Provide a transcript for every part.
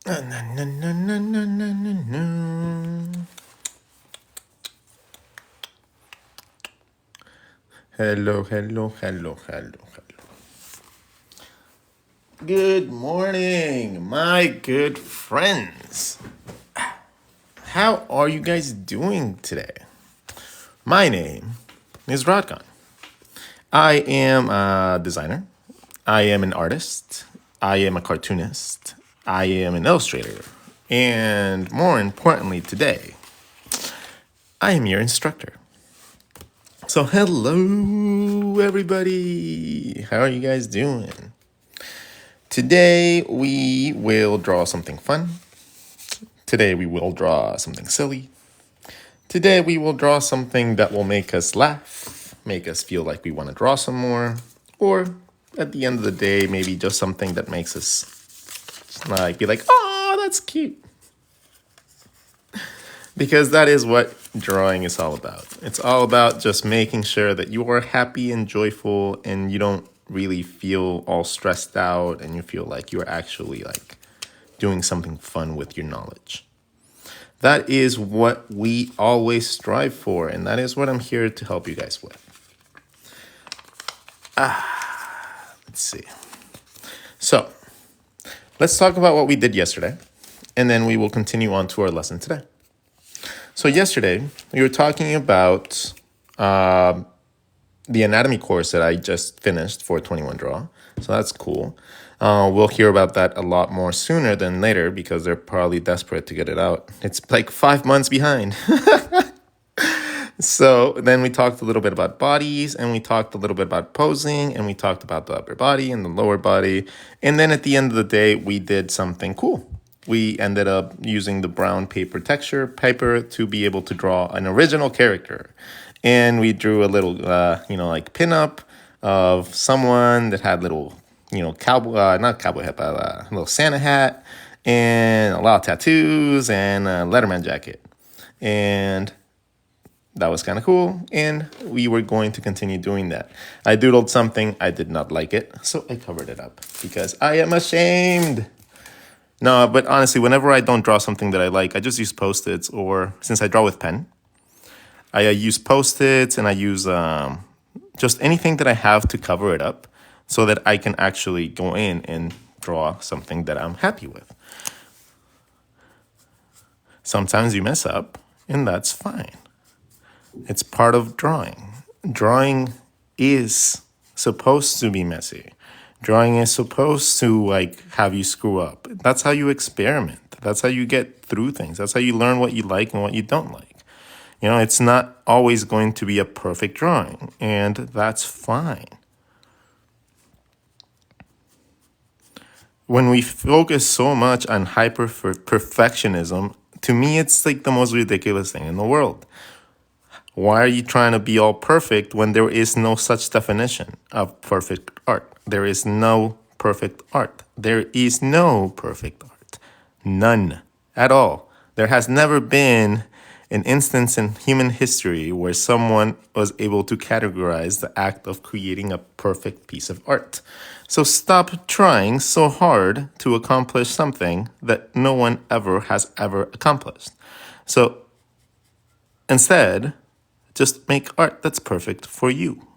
Na, na, na, na, na, na, na, na. Hello, hello, hello, hello, hello. Good morning, my good friends. How are you guys doing today? My name is RODGON. I am a designer. I am an artist. I am a cartoonist. I am an illustrator. And more importantly, today, I am your instructor. So, hello, everybody. How are you guys doing? Today, we will draw something fun. Today, we will draw something silly. Today, we will draw something that will make us laugh, make us feel like we want to draw some more, or at the end of the day, maybe just something that makes us like be like, oh, that's cute. Because that is what drawing is all about. It's all about just making sure that you are happy and joyful and you don't really feel all stressed out and you feel like you're actually like doing something fun with your knowledge. That is what we always strive for, and that is what I'm here to help you guys with. Let's see. So, let's talk about what we did yesterday, and then we will continue on to our lesson today. So yesterday, we were talking about the anatomy course that I just finished for 21 Draw. So that's cool. We'll hear about that a lot more sooner than later because they're probably desperate to get it out. It's like 5 months behind. So then we talked a little bit about bodies and we talked a little bit about posing and we talked about the upper body and the lower body. And then at the end of the day, we did something cool. We ended up using the brown paper texture paper to be able to draw an original character. And we drew a little, like pinup of someone that had little, cowboy, not cowboy hat, but a little Santa hat and a lot of tattoos and a Letterman jacket. And that was kind of cool, and we were going to continue doing that. I doodled something, I did not like it, so I covered it up because I am ashamed. No, but honestly, whenever I don't draw something that I like, I just use Post-its, or since I draw with pen, I use Post-its and I use just anything that I have to cover it up so that I can actually go in and draw something that I'm happy with. Sometimes you mess up, and that's fine. It's part of drawing. Drawing is supposed to be messy. Drawing is supposed to like have you screw up. That's how you experiment. That's how you get through things. That's how you learn what you like and what you don't like. It's not always going to be a perfect drawing, and that's fine. When we focus so much on hyper perfectionism, to me, it's like the most ridiculous thing in the world. Why are you trying to be all perfect when there is no such definition of perfect art? There is no perfect art. There is no perfect art. None at all. There has never been an instance in human history where someone was able to categorize the act of creating a perfect piece of art. So stop trying so hard to accomplish something that no one ever has ever accomplished. So instead, just make art that's perfect for you.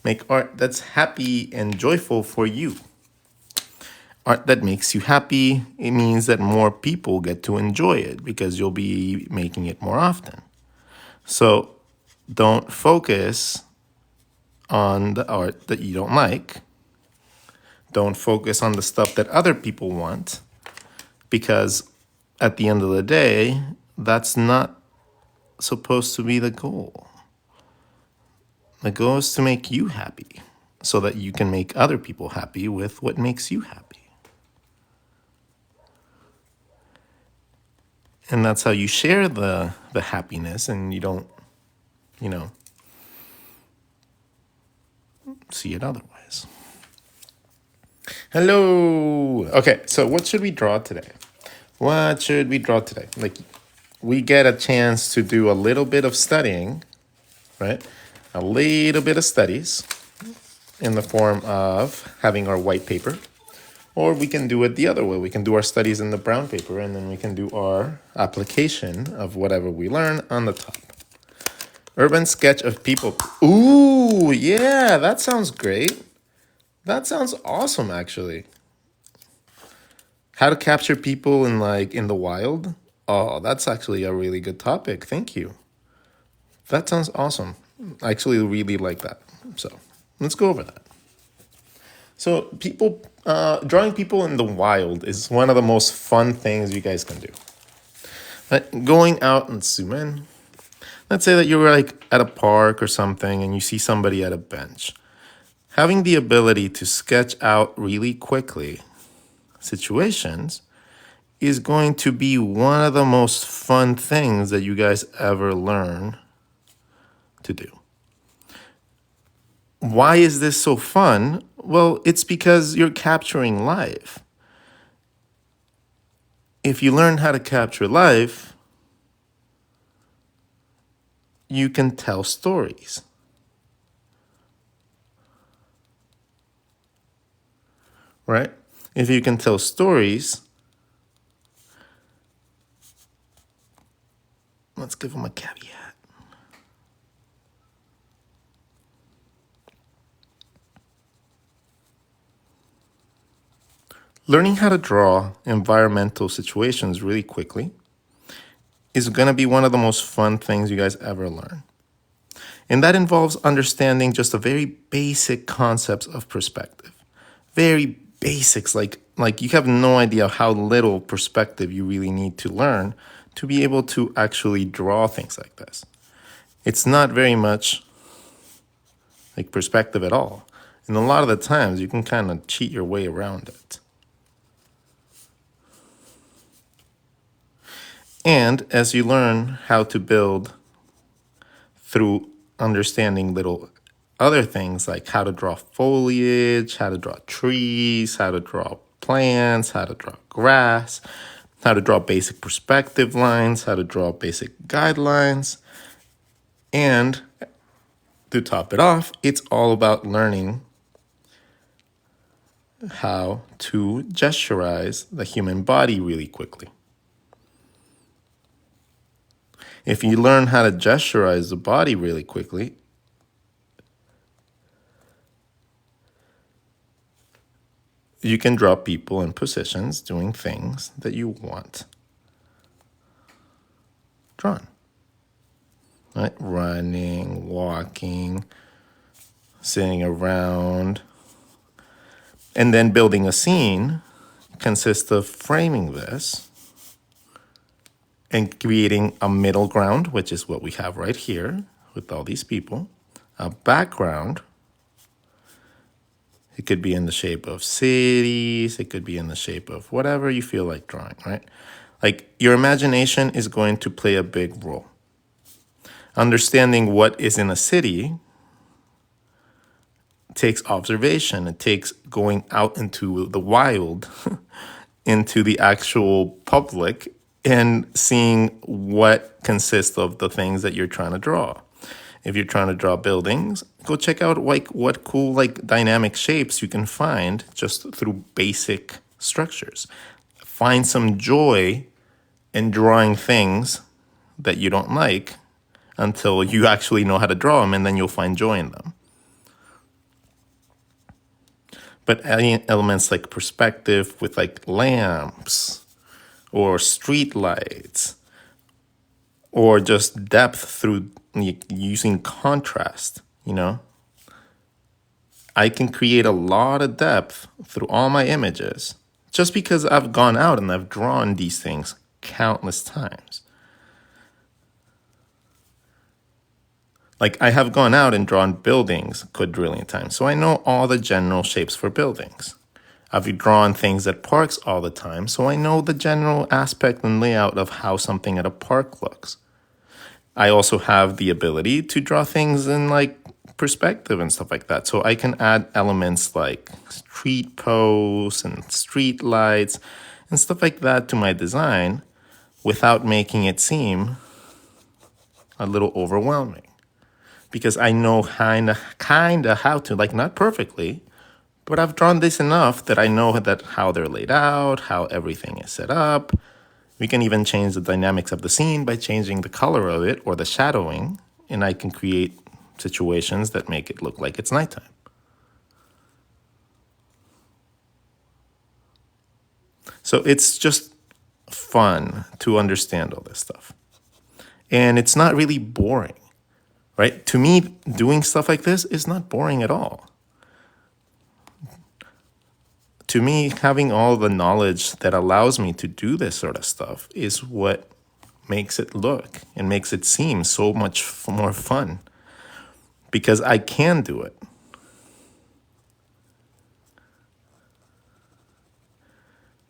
Make art that's happy and joyful for you. Art that makes you happy, it means that more people get to enjoy it because you'll be making it more often. So don't focus on the art that you don't like. Don't focus on the stuff that other people want because at the end of the day, that's not supposed to be the goal. The goal is to make you happy so that you can make other people happy with what makes you happy. And that's how you share the happiness and you don't, see it otherwise. Hello. Okay, so what should we draw today? What should we draw today? Like, we get a chance to do a little bit of studying, right? A little bit of studies in the form of having our white paper Or we can do it the other way. We can do our studies in the brown paper, and then we can do our application of whatever we learn on the top. Urban sketch of people. Ooh, yeah, that sounds great. That sounds awesome, actually. How to capture people in the wild? Oh, that's actually a really good topic. Thank you. That sounds awesome. I actually really like that. So let's go over that. So drawing people in the wild is one of the most fun things you guys can do. But going out and zoom in. Let's say that you're like at a park or something and you see somebody at a bench. Having the ability to sketch out really quickly situations is going to be one of the most fun things that you guys ever learn to do. Why is this so fun? Well, it's because you're capturing life. If you learn how to capture life, you can tell stories. Right? If you can tell stories, let's give them a caveat. Learning how to draw environmental situations really quickly is going to be one of the most fun things you guys ever learn. And that involves understanding just the very basic concepts of perspective. Very basics, like you have no idea how little perspective you really need to learn to be able to actually draw things like this. It's not very much like perspective at all. And a lot of the times you can kind of cheat your way around it. And as you learn how to build through understanding little other things like how to draw foliage, how to draw trees, how to draw plants, how to draw grass, how to draw basic perspective lines, how to draw basic guidelines. And to top it off, it's all about learning how to gesturize the human body really quickly. If you learn how to gesturize the body really quickly, you can draw people in positions doing things that you want drawn. Right? Running, walking, sitting around. And then building a scene consists of framing this and creating a middle ground, which is what we have right here with all these people. A background. It could be in the shape of cities. It could be in the shape of whatever you feel like drawing, right? Like your imagination is going to play a big role. Understanding what is in a city takes observation. It takes going out into the wild, into the actual public, and seeing what consists of the things that you're trying to draw. If you're trying to draw buildings, go check out like what cool like dynamic shapes you can find just through basic structures. Find some joy in drawing things that you don't like until you actually know how to draw them, and then you'll find joy in them. But adding elements like perspective with like lamps or street lights or just depth through using contrast, I can create a lot of depth through all my images just because I've gone out and I've drawn these things countless times. Like I have gone out and drawn buildings a quadrillion times, so I know all the general shapes for buildings. I've drawn things at parks all the time, so I know the general aspect and layout of how something at a park looks. I also have the ability to draw things in like perspective and stuff like that, so I can add elements like street posts and street lights and stuff like that to my design without making it seem a little overwhelming. Because I know kind of how to, like not perfectly, But I've drawn this enough that I know that how they're laid out, how everything is set up. We can even change the dynamics of the scene by changing the color of it or the shadowing, and I can create situations that make it look like it's nighttime. So it's just fun to understand all this stuff. And it's not really boring, right? To me, doing stuff like this is not boring at all. To me, having all the knowledge that allows me to do this sort of stuff is what makes it look and makes it seem so much more fun, because I can do it.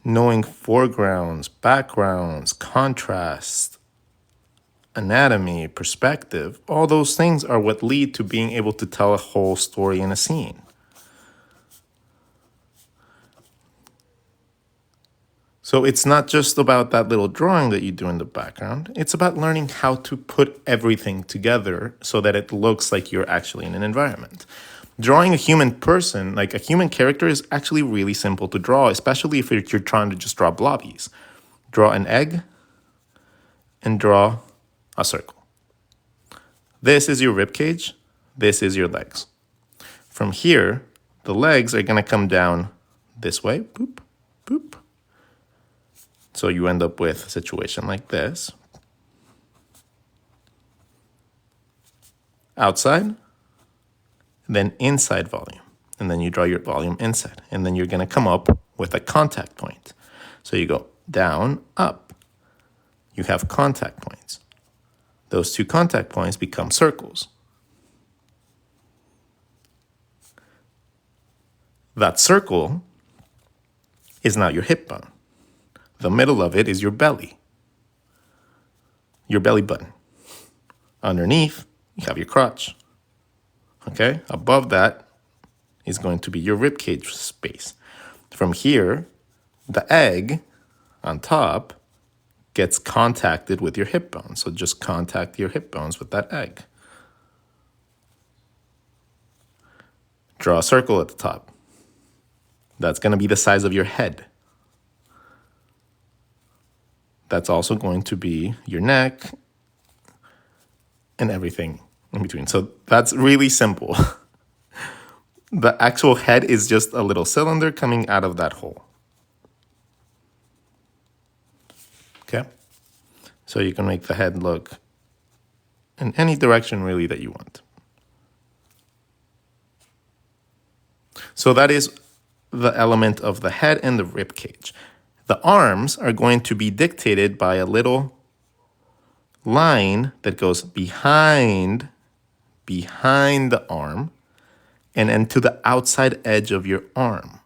Knowing foregrounds, backgrounds, contrast, anatomy, perspective, all those things are what lead to being able to tell a whole story in a scene. So it's not just about that little drawing that you do in the background. It's about learning how to put everything together so that it looks like you're actually in an environment. Drawing a human person, like a human character, is actually really simple to draw, especially if you're trying to just draw blobbies. Draw an egg and draw a circle. This is your rib cage. This is your legs. From here, the legs are going to come down this way. Boop, boop. So you end up with a situation like this. Outside, then inside volume. And then you draw your volume inside. And then you're going to come up with a contact point. So you go down, up. You have contact points. Those two contact points become circles. That circle is now your hip bone. The middle of it is your belly button. Underneath, you have your crotch. Okay? Above that is going to be your rib cage space. From here, the egg on top gets contacted with your hip bone. So just contact your hip bones with that egg. Draw a circle at the top. That's going to be the size of your head. That's also going to be your neck and everything in between. So that's really simple. The actual head is just a little cylinder coming out of that hole. Okay? So you can make the head look in any direction really that you want. So that is the element of the head and the rib cage. The arms are going to be dictated by a little line that goes behind the arm and then to the outside edge of your arm.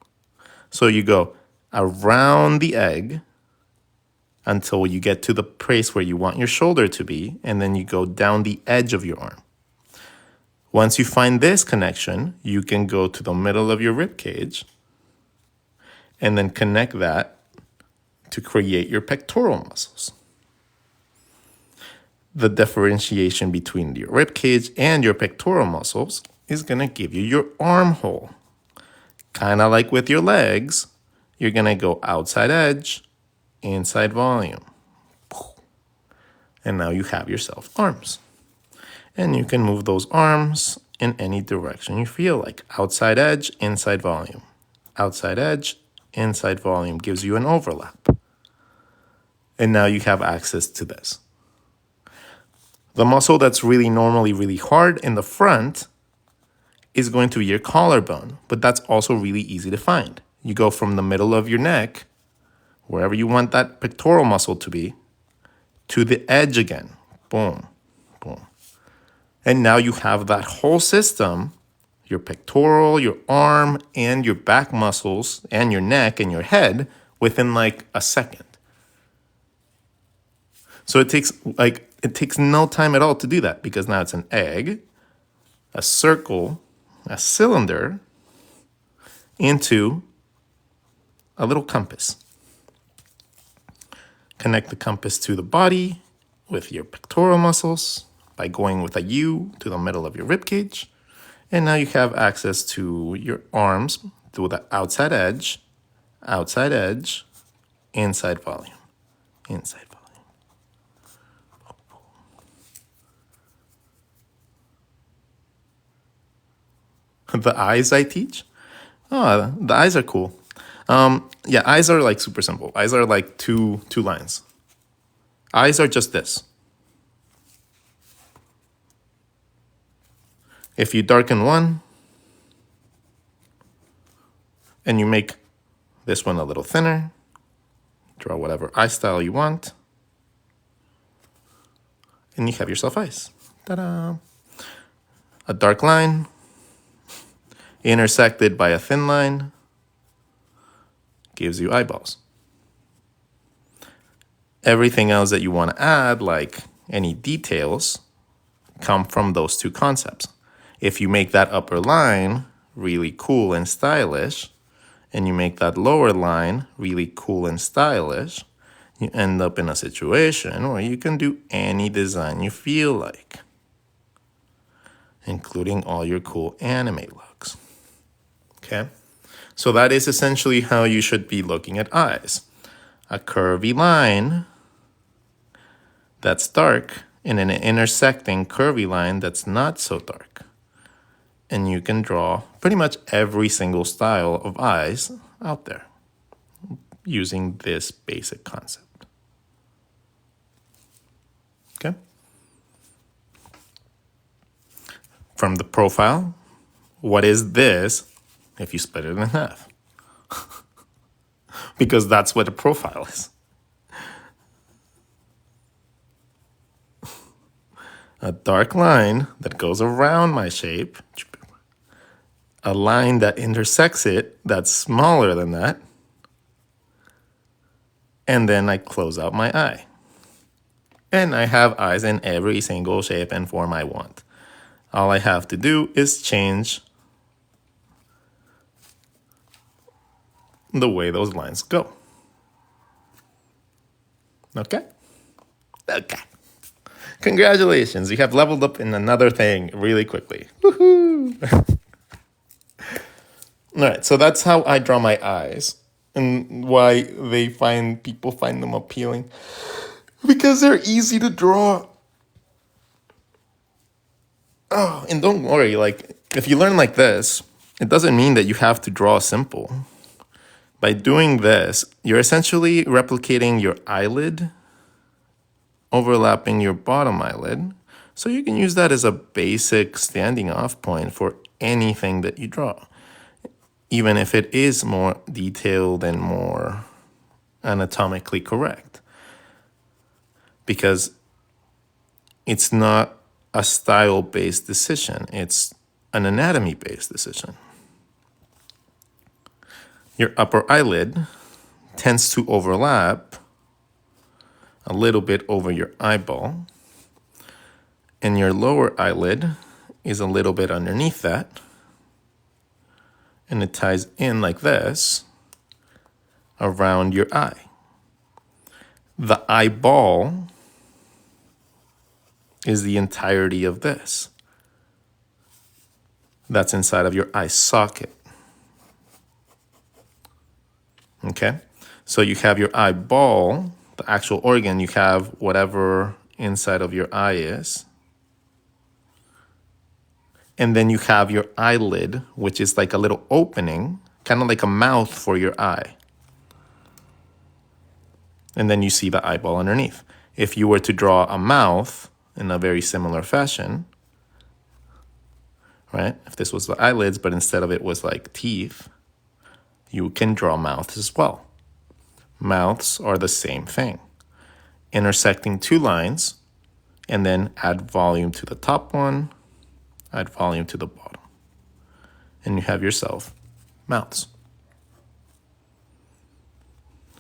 So you go around the egg until you get to the place where you want your shoulder to be, and then you go down the edge of your arm. Once you find this connection, you can go to the middle of your rib cage and then connect that to create your pectoral muscles. The differentiation between your rib cage and your pectoral muscles is going to give you your armhole. Kind of like with your legs, you're going to go outside edge, inside volume. And now you have yourself arms. And you can move those arms in any direction you feel like. Outside edge, inside volume. Outside edge, inside volume gives you an overlap. And now you have access to this. The muscle that's normally really hard in the front is going to be your collarbone, but that's also really easy to find. You go from the middle of your neck, wherever you want that pectoral muscle to be, to the edge again. Boom, boom. And now you have that whole system, your pectoral, your arm, and your back muscles, and your neck and your head within like a second. So it takes no time at all to do that, because now it's an egg, a circle, a cylinder, into a little compass. Connect the compass to the body with your pectoral muscles by going with a U to the middle of your rib cage. And now you have access to your arms do the outside edge, inside volume, inside volume. The eyes I teach? Oh, the eyes are cool. Yeah, eyes are like super simple. Eyes are like two lines. Eyes are just this. If you darken one, and you make this one a little thinner, draw whatever eye style you want, and you have yourself eyes. Ta-da! A dark line intersected by a thin line gives you eyeballs. Everything else that you want to add, like any details, come from those two concepts. If you make that upper line really cool and stylish, and you make that lower line really cool and stylish, you end up in a situation where you can do any design you feel like, including all your cool anime looks. Okay? So that is essentially how you should be looking at eyes. A curvy line that's dark and an intersecting curvy line that's not so dark. And you can draw pretty much every single style of eyes out there using this basic concept. Okay? From the profile, what is this if you split it in half? Because that's what a profile is. A dark line that goes around my shape, a line that intersects it that's smaller than that, and then I close out my eye. And I have eyes in every single shape and form I want. All I have to do is change the way those lines go. Okay? Okay. Congratulations, you have leveled up in another thing really quickly. Woohoo! All right, so that's how I draw my eyes and why people find them appealing. Because they're easy to draw. Oh, and don't worry, like if you learn like this, it doesn't mean that you have to draw simple. By doing this, you're essentially replicating your eyelid, overlapping your bottom eyelid, so you can use that as a basic standing off point for anything that you draw, even if it is more detailed and more anatomically correct. Because it's not a style-based decision, it's an anatomy-based decision. Your upper eyelid tends to overlap a little bit over your eyeball, and your lower eyelid is a little bit underneath that, and it ties in like this around your eye. The eyeball is the entirety of this. That's inside of your eye socket. Okay? So you have your eyeball, the actual organ, you have whatever inside of your eye is. And then you have your eyelid, which is like a little opening, kind of like a mouth for your eye. And then you see the eyeball underneath. If you were to draw a mouth in a very similar fashion, right? If this was the eyelids, but instead of it was like teeth, you can draw mouths as well. Mouths are the same thing. Intersecting two lines, and then add volume to the top one, add volume to the bottom. And you have yourself mouths.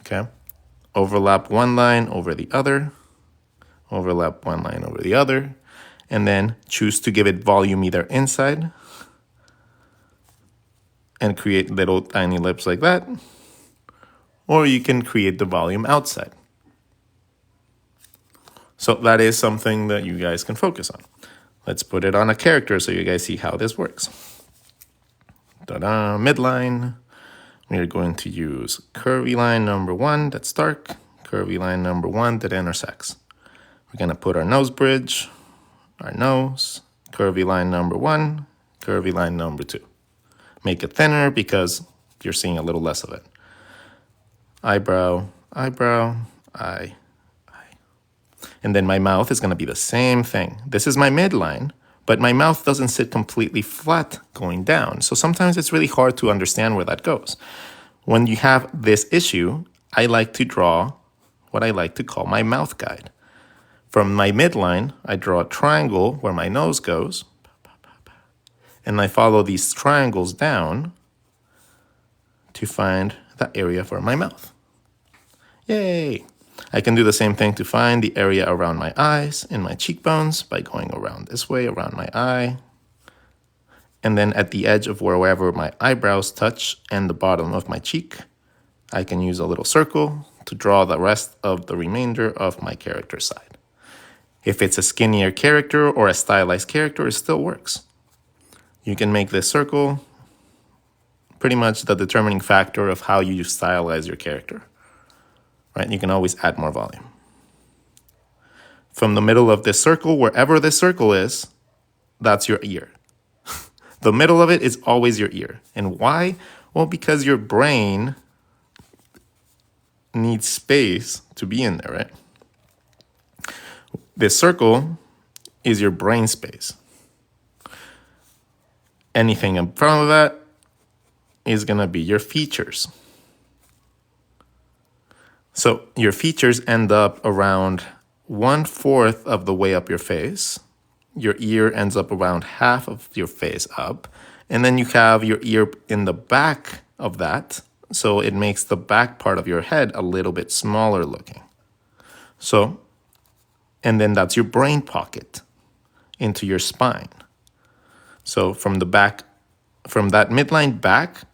Okay? Overlap one line over the other, overlap one line over the other, and then choose to give it volume either inside and create little tiny lips like that, or you can create the volume outside. So that is something that you guys can focus on. Let's put it on a character so you guys see how this works. Ta-da, midline. we're going to use curvy line number 1, that's dark, curvy line number 1 that intersects. We're going to put our nose bridge, our nose, curvy line number 1, curvy line number 2. Make it thinner because you're seeing a little less of it. Eyebrow, eyebrow, eye. And then my mouth is going to be the same thing. This is my midline, but my mouth doesn't sit completely flat going down. So sometimes it's really hard to understand where that goes. When you have this issue, I like to draw what I like to call my mouth guide. From my midline, I draw a triangle where my nose goes, and I follow these triangles down to find the area for my mouth. Yay! I can do the same thing to find the area around my eyes and my cheekbones by going around this way, around my eye. And then at the edge of wherever my eyebrows touch and the bottom of my cheek, I can use a little circle to draw the rest of the remainder of my character side. If it's a skinnier character or a stylized character, it still works. You can make this circle pretty much the determining factor of how you stylize your character. Right? You can always add more volume. From the middle of this circle, wherever this circle is, that's your ear. The middle of it is always your ear. And why? Well, because your brain needs space to be in there, right? This circle is your brain space. Anything in front of that is going to be your features. So your features end up around 1/4 of the way up your face. Your ear ends up around half of your face up. And then you have your ear in the back of that. So it makes the back part of your head a little bit smaller looking. So, and then that's your brain pocket into your spine. So from the back, from that midline back,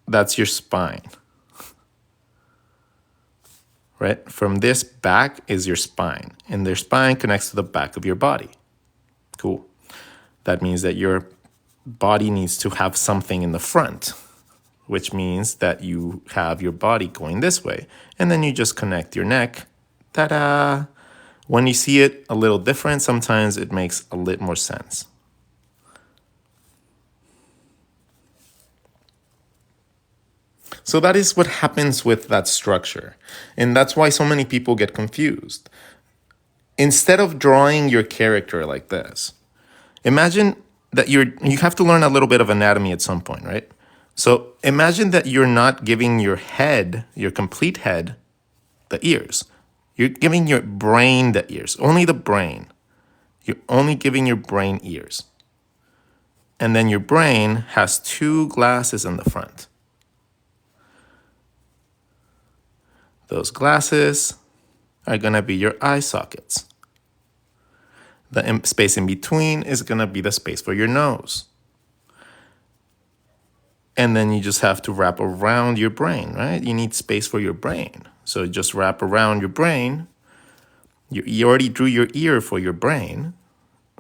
that's your spine. Right? From this back is your spine, and their spine connects to the back of your body. Cool. That means that your body needs to have something in the front, which means that you have your body going this way, and then you just connect your neck. Ta-da! When you see it a little different, sometimes it makes a little more sense. So that is what happens with that structure. And that's why so many people get confused. Instead of drawing your character like this, imagine that you have to learn a little bit of anatomy at some point, right? So imagine that you're not giving your head, your complete head, the ears. You're giving your brain the ears, only the brain. You're only giving your brain ears. And then your brain has 2 glasses in the front. Those glasses are going to be your eye sockets. The space in between is going to be the space for your nose. And then you just have to wrap around your brain, right? You need space for your brain. So just wrap around your brain. You already drew your ear for your brain.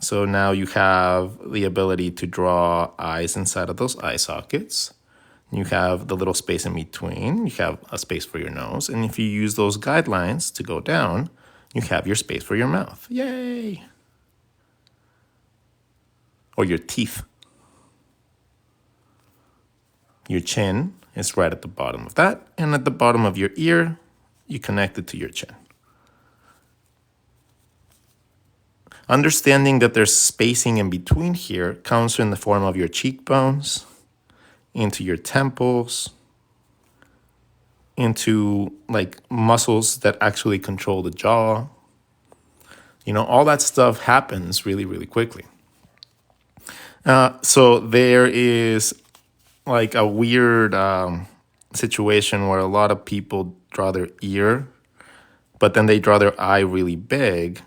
So now you have the ability to draw eyes inside of those eye sockets. You have the little space in between. You have a space for your nose. And if you use those guidelines to go down, you have your space for your mouth. Yay! Or your teeth. Your chin is right at the bottom of that. And at the bottom of your ear, you connect it to your chin. Understanding that there's spacing in between here comes in the form of your cheekbones, into your temples, into like muscles that actually control the jaw. You know, all that stuff happens really, really quickly. So there is like a weird situation where a lot of people draw their ear, but then they draw their eye really big,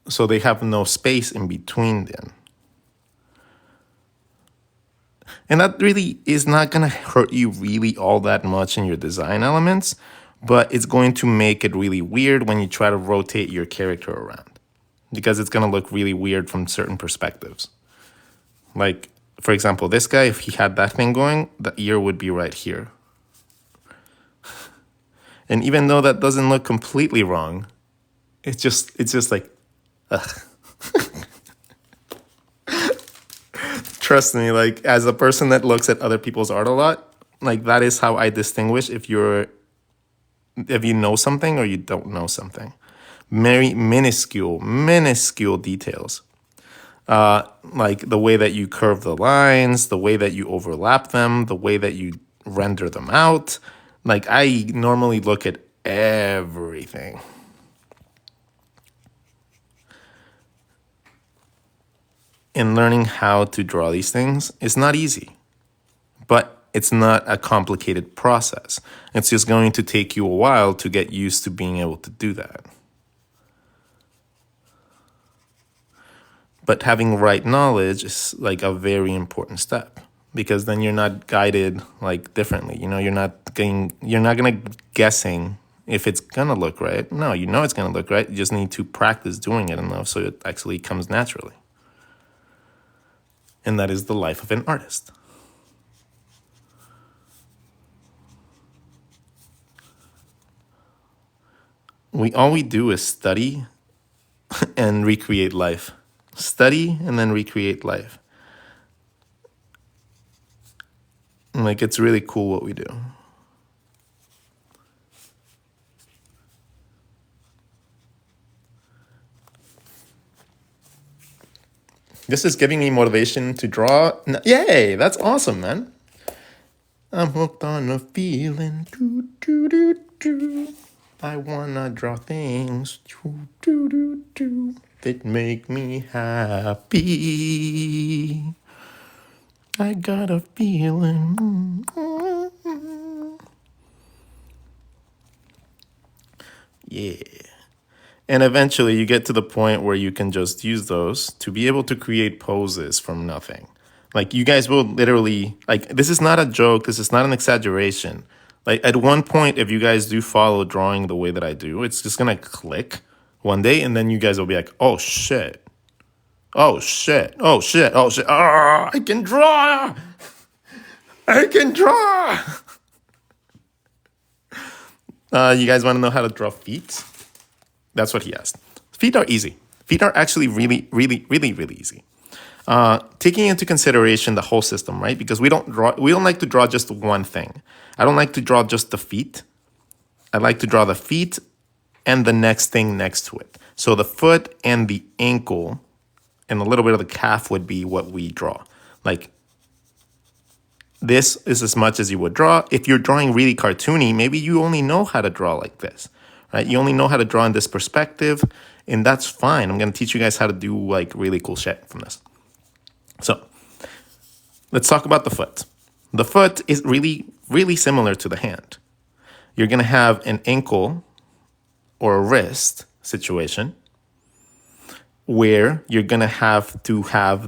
so they have no space in between them. And that really is not going to hurt you really all that much in your design elements, but it's going to make it really weird when you try to rotate your character around, because it's going to look really weird from certain perspectives. Like, for example, this guy, if he had that thing going, the ear would be right here. And even though that doesn't look completely wrong, it's just like, ugh. Trust me, like as a person that looks at other people's art a lot, like that is how I distinguish if you know something or you don't know something. Very minuscule details. Like the way that you curve the lines, the way that you overlap them, the way that you render them out. Like I normally look at everything. And learning how to draw these things is not easy, but it's not a complicated process. It's just going to take you a while to get used to being able to do that. But having right knowledge is like a very important step, because then you're not guided like differently. You know, you're not gonna guessing if it's gonna look right. No, you know it's gonna look right. You just need to practice doing it enough so it actually comes naturally. And that is the life of an artist. All we do is study and recreate life. Study and then recreate life. Like it's really cool what we do. This is giving me motivation to draw. Yay, that's awesome, man. I'm hooked on a feeling. Do, do, do, do. I wanna draw things. Do, do, do, do. That make me happy. I got a feeling. Yeah. And eventually you get to the point where you can just use those to be able to create poses from nothing. Like you guys will literally, like this is not a joke, this is not an exaggeration. Like at one point, if you guys do follow drawing the way that I do, it's just gonna click one day and then you guys will be like, oh shit. Oh shit. Oh shit. Oh shit. Ah, I can draw. I can draw. You guys want to know how to draw feet? That's what he asked. Feet are easy. Feet are actually really, really, really, really easy. Taking into consideration the whole system, right? Because we don't like to draw just one thing. I don't like to draw just the feet. I like to draw the feet and the next thing next to it. So the foot and the ankle and a little bit of the calf would be what we draw. Like this is as much as you would draw. If you're drawing really cartoony, maybe you only know how to draw like this, right? You only know how to draw in this perspective, and that's fine. I'm going to teach you guys how to do like really cool shit from this. So let's talk about the foot. The foot is really, really similar to the hand. You're going to have an ankle or a wrist situation where you're going to have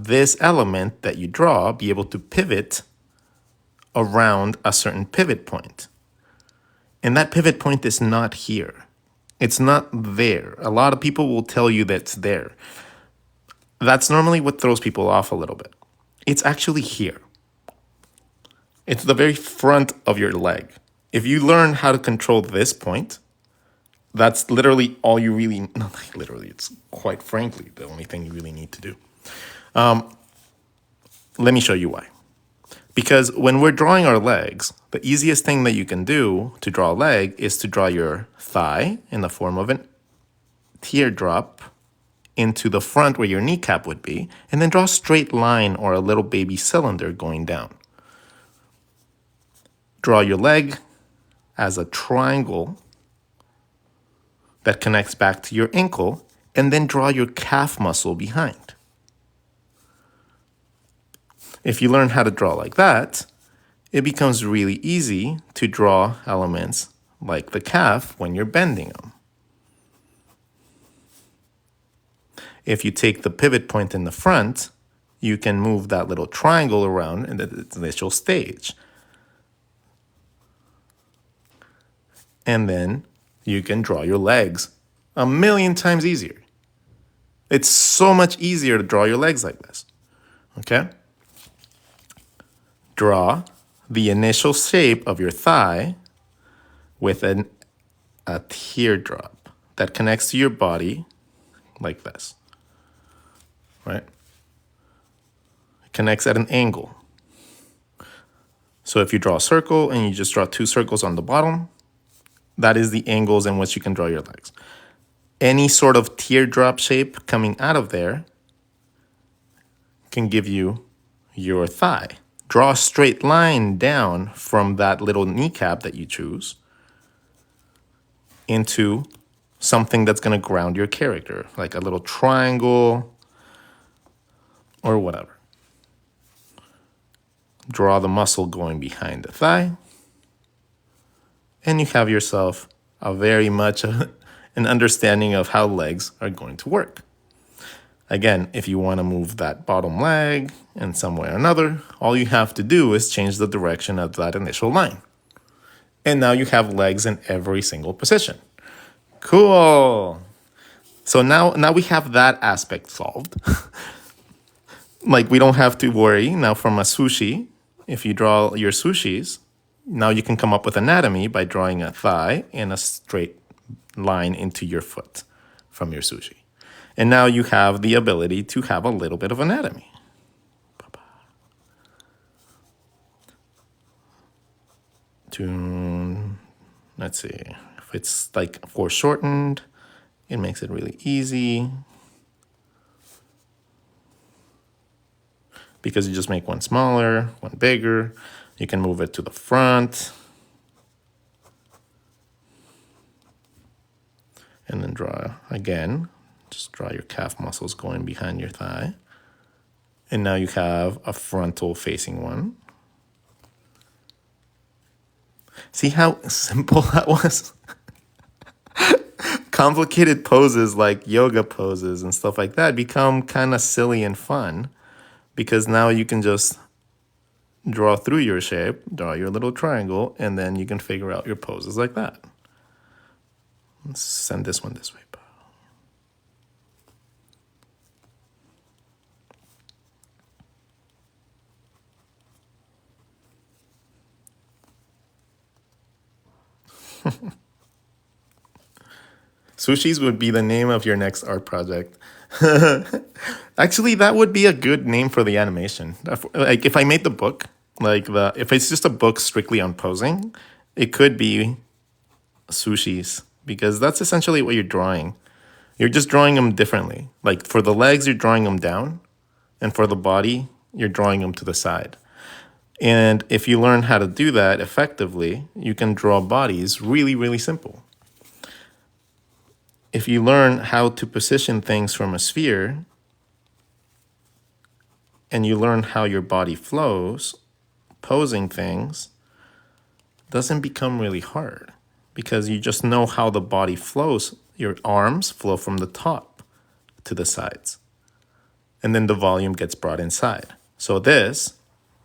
this element that you draw be able to pivot around a certain pivot point. And that pivot point is not here. It's not there. A lot of people will tell you that it's there. That's normally what throws people off a little bit. It's actually here. It's the very front of your leg. If you learn how to control this point, that's literally all you really, not like literally, it's quite frankly the only thing you really need to do. Let me show you why. Because when we're drawing our legs, the easiest thing that you can do to draw a leg is to draw your thigh in the form of an teardrop into the front where your kneecap would be, and then draw a straight line or a little baby cylinder going down. Draw your leg as a triangle that connects back to your ankle, and then draw your calf muscle behind. If you learn how to draw like that, it becomes really easy to draw elements like the calf when you're bending them. If you take the pivot point in the front, you can move that little triangle around in the initial stage. And then you can draw your legs 1,000,000 times easier. It's so much easier to draw your legs like this, okay? Draw the initial shape of your thigh with an a teardrop that connects to your body like this, right? It connects at an angle. So if you draw a circle and you just draw 2 circles on the bottom, that is the angles in which you can draw your legs. Any sort of teardrop shape coming out of there can give you your thigh. Draw a straight line down from that little kneecap that you choose into something that's going to ground your character, like a little triangle or whatever. Draw the muscle going behind the thigh, and you have yourself a very much an understanding of how legs are going to work. Again, if you want to move that bottom leg in some way or another, all you have to do is change the direction of that initial line. And now you have legs in every single position. Cool. So now we have that aspect solved. Like, we don't have to worry now from a sushi. If you draw your sushis, now you can come up with anatomy by drawing a thigh and a straight line into your foot from your sushi. And now you have the ability to have a little bit of anatomy. Let's see, if it's like foreshortened, it makes it really easy. Because you just make one smaller, one bigger. You can move it to the front. And then draw again. Just draw your calf muscles going behind your thigh. And now you have a frontal facing one. See how simple that was? Complicated poses like yoga poses and stuff like that become kind of silly and fun, because now you can just draw through your shape, draw your little triangle, and then you can figure out your poses like that. Let's send this one this way. Sushis would be the name of your next art project. Actually, that would be a good name for the animation. Like, if I made the book, if it's just a book strictly on posing, it could be sushis, because that's essentially what you're drawing. You're just drawing them differently. Like, for the legs, you're drawing them down, and for the body, you're drawing them to the side. And if you learn how to do that effectively, you can draw bodies really, really simple. If you learn how to position things from a sphere, and you learn how your body flows, posing things doesn't become really hard, because you just know how the body flows. Your arms flow from the top to the sides, and then the volume gets brought inside. So this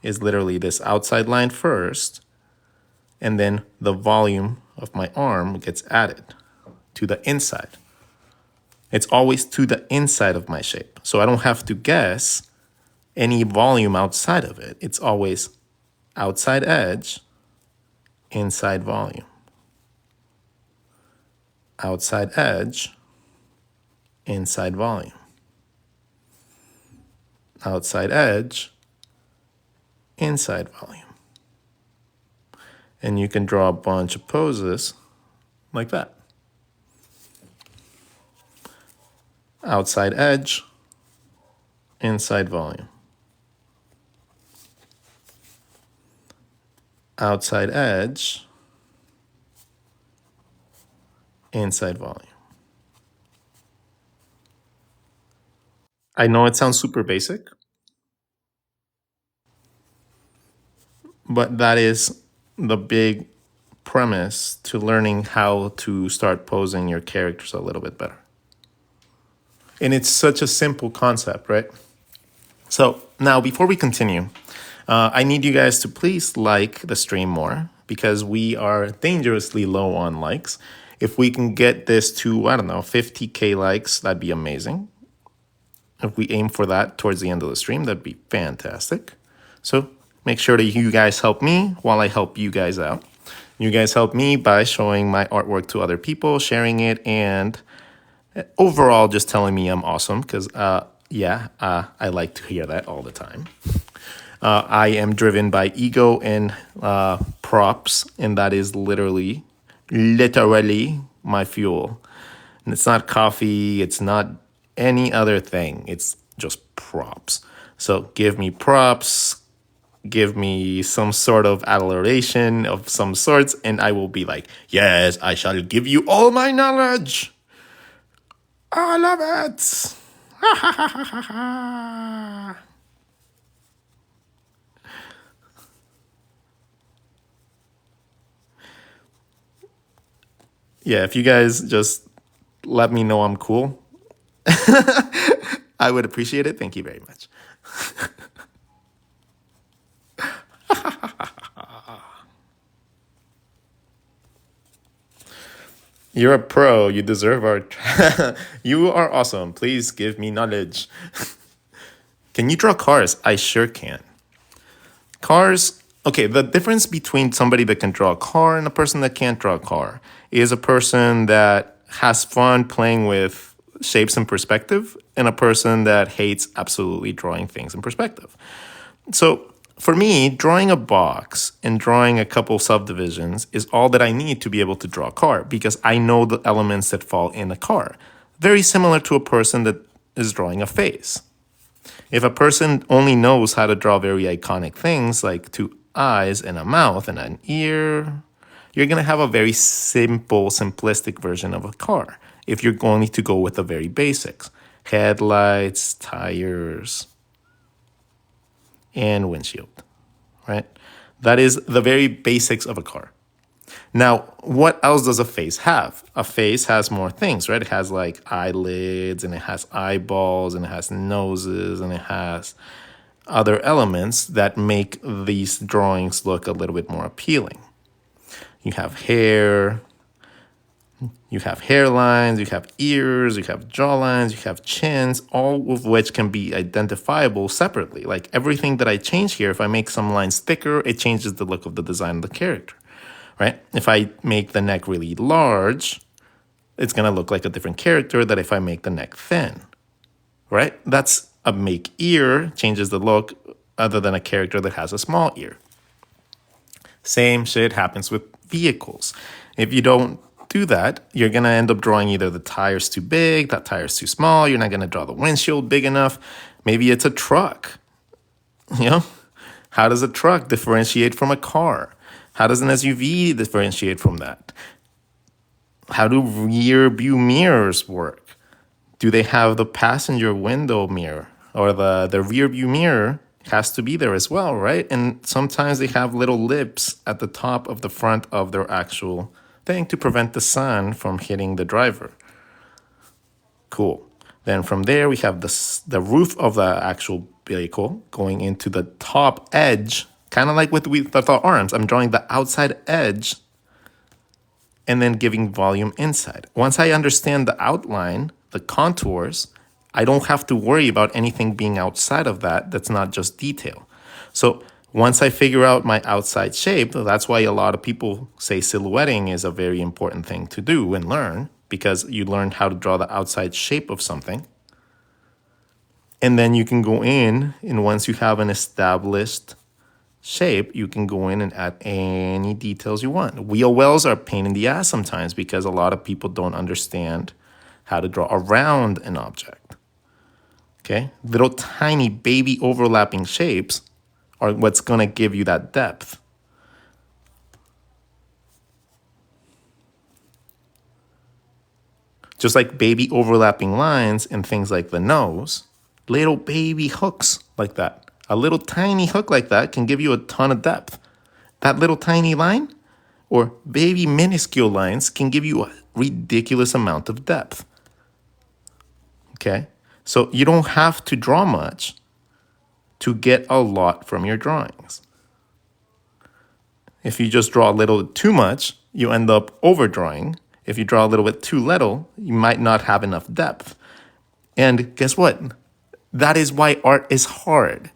is literally this outside line first, and then the volume of my arm gets added to the inside. It's always to the inside of my shape. So I don't have to guess any volume outside of it. It's always outside edge, inside volume. Outside edge, inside volume. Outside edge, inside volume. And you can draw a bunch of poses like that. Outside edge, inside volume. Outside edge, inside volume. I know it sounds super basic, but that is the big premise to learning how to start posing your characters a little bit better. And it's such a simple concept, right? So now, before we continue, I need you guys to please like the stream more, because we are dangerously low on likes. If we can get this to, 50K likes, that'd be amazing. If we aim for that towards the end of the stream, that'd be fantastic. So make sure that you guys help me while I help you guys out. You guys help me by showing my artwork to other people, sharing it, and overall just telling me I'm awesome because, I like to hear that all the time. I am driven by ego and props, and that is literally my fuel. And it's not coffee, it's not any other thing, it's just props. So give me props, give me some sort of adoration of some sorts, and I will be like, yes, I shall give you all my knowledge. I love it. Ha ha ha ha ha. Yeah, if you guys just let me know I'm cool, I would appreciate it. Thank you very much. You're a pro. You deserve our. You are awesome. Please give me knowledge. Can you draw cars? I sure can. Cars. Okay, the difference between somebody that can draw a car and a person that can't draw a car is a person that has fun playing with shapes and perspective and a person that hates absolutely drawing things in perspective. So for me, drawing a box and drawing a couple subdivisions is all that I need to be able to draw a car because I know the elements that fall in a car. Very similar to a person that is drawing a face. If a person only knows how to draw very iconic things like two eyes and a mouth and an ear, you're going to have a very simple, simplistic version of a car. If you're going to go with the very basics, headlights, tires, and windshield, right? That is the very basics of a car. Now, what else does a face have? A face has more things, right? It has like eyelids and it has eyeballs and it has noses and it has other elements that make these drawings look a little bit more appealing. You have hair, you have hairlines, you have ears, you have jawlines, you have chins, all of which can be identifiable separately. Like everything that I change here, if I make some lines thicker, it changes the look of the design of the character, right? If I make the neck really large, it's going to look like a different character than if I make the neck thin, right? That's a make ear changes the look other than a character that has a small ear. Same shit happens with vehicles. If you don't do that, you're going to end up drawing either the tires too big, that tire's too small, you're not going to draw the windshield big enough. Maybe it's a truck. You know, how does a truck differentiate from a car? How does an SUV differentiate from that? How do rear view mirrors work? Do they have the passenger window mirror or the rear view mirror has to be there as well, right? And sometimes they have little lips at the top of the front of their actual thing to prevent the sun from hitting the driver. Cool. Then from there, we have the roof of the actual vehicle going into the top edge, kind of like with the arms. I'm drawing the outside edge and then giving volume inside. Once I understand the outline, the contours, I don't have to worry about anything being outside of that that's not just detail. So once I figure out my outside shape, that's why a lot of people say silhouetting is a very important thing to do and learn, because you learn how to draw the outside shape of something. And then you can go in, and once you have an established shape, you can go in and add any details you want. Wheel wells are a pain in the ass sometimes because a lot of people don't understand how to draw around an object. Okay, little tiny baby overlapping shapes are what's going to give you that depth. Just like baby overlapping lines and things like the nose, little baby hooks like that. A little tiny hook like that can give you a ton of depth. That little tiny line or baby minuscule lines can give you a ridiculous amount of depth. Okay? So you don't have to draw much to get a lot from your drawings. If you just draw a little too much, you end up overdrawing. If you draw a little bit too little, you might not have enough depth. And guess what? That is why art is hard.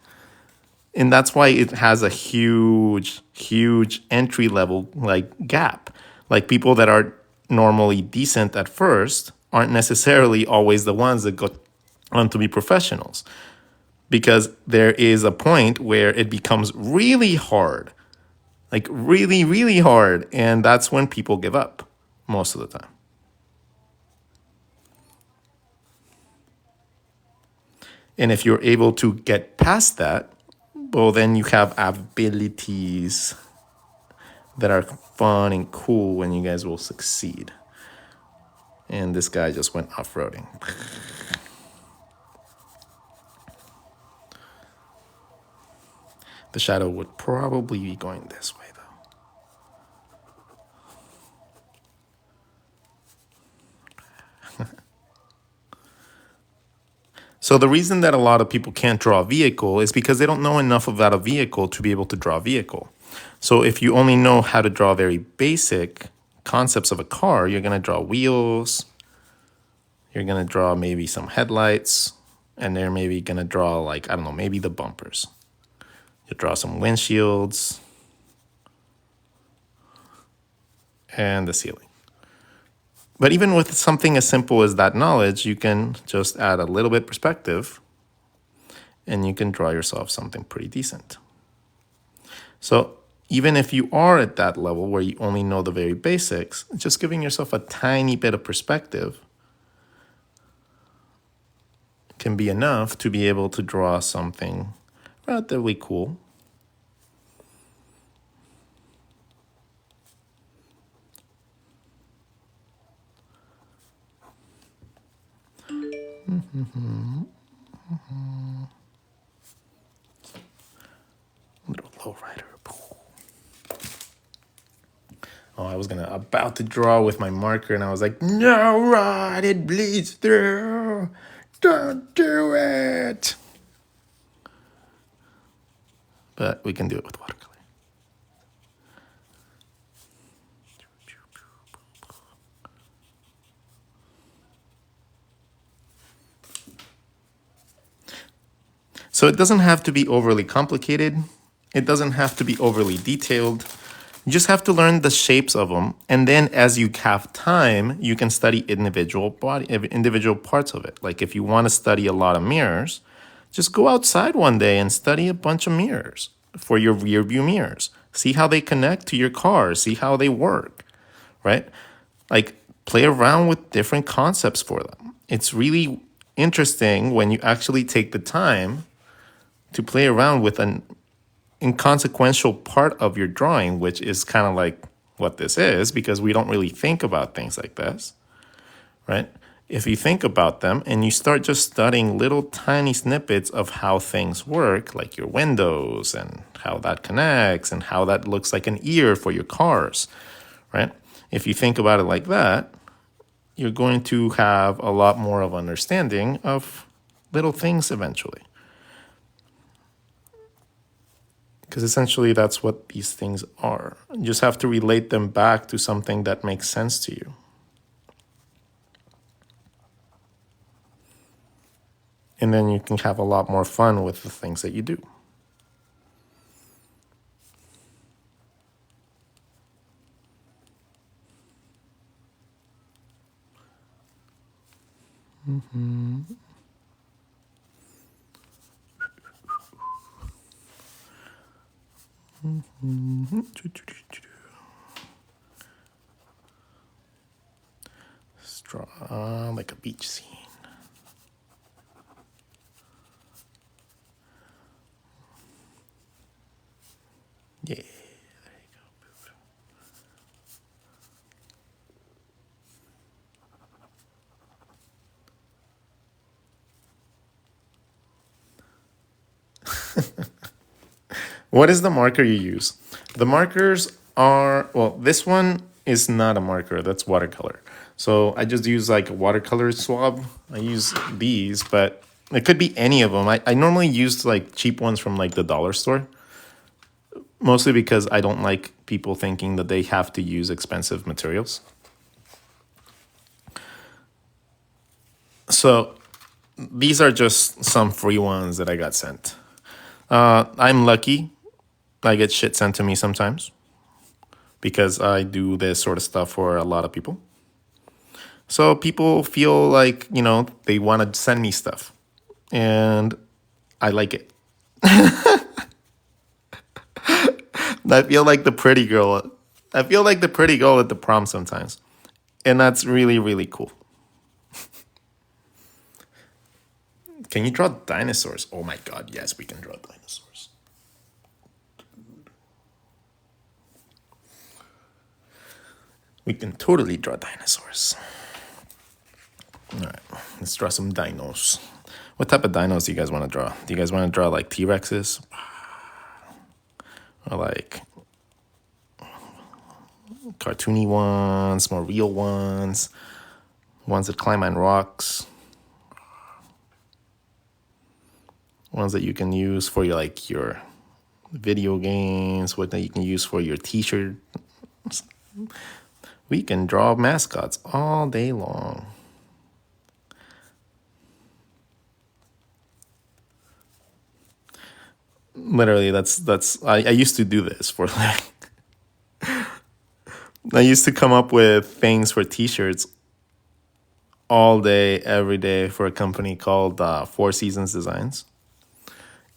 And that's why it has a huge, huge entry level like gap. Like people that are normally decent at first aren't necessarily always the ones that go on to be professionals, because there is a point where it becomes really hard, like really, really hard. And that's when people give up most of the time. And if you're able to get past that, well, then you have abilities that are fun and cool when you guys will succeed. And this guy just went off-roading. The shadow would probably be going this way, though. So the reason that a lot of people can't draw a vehicle is because they don't know enough about a vehicle to be able to draw a vehicle. So if you only know how to draw very basic concepts of a car, you're going to draw wheels, you're going to draw maybe some headlights, and they're maybe going to draw, like, I don't know, maybe the bumpers. You'll draw some windshields and the ceiling. But even with something as simple as that knowledge, you can just add a little bit perspective and you can draw yourself something pretty decent. So even if you are at that level where you only know the very basics, just giving yourself a tiny bit of perspective can be enough to be able to draw something relatively cool. Little lowrider. Oh, I was about to draw with my marker, and I was like, no, Rod, it bleeds through. Don't do it. But we can do it with watercolor. So it doesn't have to be overly complicated. It doesn't have to be overly detailed. You just have to learn the shapes of them. And then as you have time, you can study individual parts of it. Like if you want to study a lot of mirrors, just go outside one day and study a bunch of mirrors for your rear view mirrors. See how they connect to your car. See how they work, right? Like play around with different concepts for them. It's really interesting when you actually take the time to play around with an inconsequential part of your drawing, which is kind of like what this is, because we don't really think about things like this, right? If you think about them and you start just studying little tiny snippets of how things work, like your windows and how that connects and how that looks like an ear for your cars, right? If you think about it like that, you're going to have a lot more of understanding of little things eventually. Because essentially that's what these things are. You just have to relate them back to something that makes sense to you. And then you can have a lot more fun with the things that you do. Draw like a beach scene. Yeah, there you go. What is the marker you use? The markers are, well, this one is not a marker, that's watercolor. So I just use like a watercolor swab. I use these, but it could be any of them. I normally use like cheap ones from like the dollar store, mostly because I don't like people thinking that they have to use expensive materials. So these are just some free ones that I got sent. I'm lucky I get shit sent to me sometimes because I do this sort of stuff for a lot of people. So people feel like, they want to send me stuff. And I like it. I feel like the pretty girl. I feel like the pretty girl at the prom sometimes. And that's really, really cool. Can you draw dinosaurs? Oh my god, yes, we can draw dinosaurs. We can totally draw dinosaurs. All right, let's draw some dinos. What type of dinos do you guys want to draw? Do you guys want to draw like T-Rexes? Or like cartoony ones, more real ones that climb on rocks, ones that you can use for your video games, what that you can use for your t-shirt. We can draw mascots all day long. Literally, I used to do this for like I used to come up with things for t-shirts all day, every day for a company called Four Seasons Designs.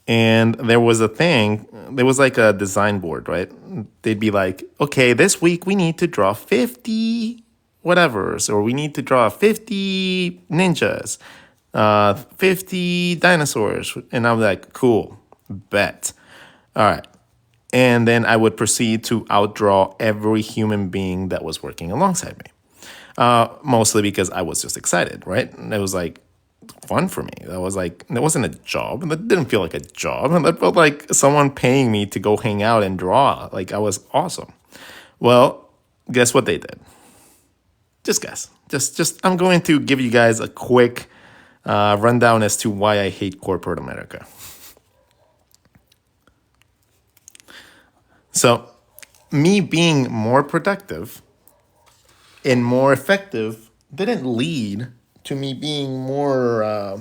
And there was like a design board, right? They'd be like, okay, this week we need to draw 50 whatevers, or we need to draw 50 ninjas, 50 dinosaurs. And I'm like, cool, bet. All right. And then I would proceed to outdraw every human being that was working alongside me. Mostly because I was just excited, right? And it was like fun for me. That wasn't a job. That didn't feel like a job. And that felt like someone paying me to go hang out and draw. Like I was awesome. Well, guess what they did? Just guess. I'm going to give you guys a quick rundown as to why I hate corporate America. So, me being more productive and more effective didn't lead to me being more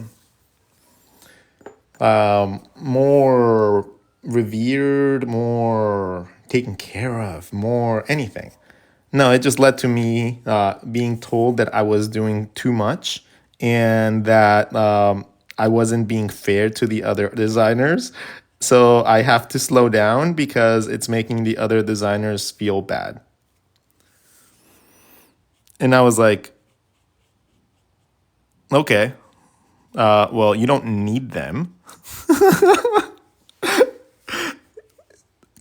revered, more taken care of, more anything. No, it just led to me being told that I was doing too much and that I wasn't being fair to the other designers. So I have to slow down because it's making the other designers feel bad. And I was like, okay, well, you don't need them.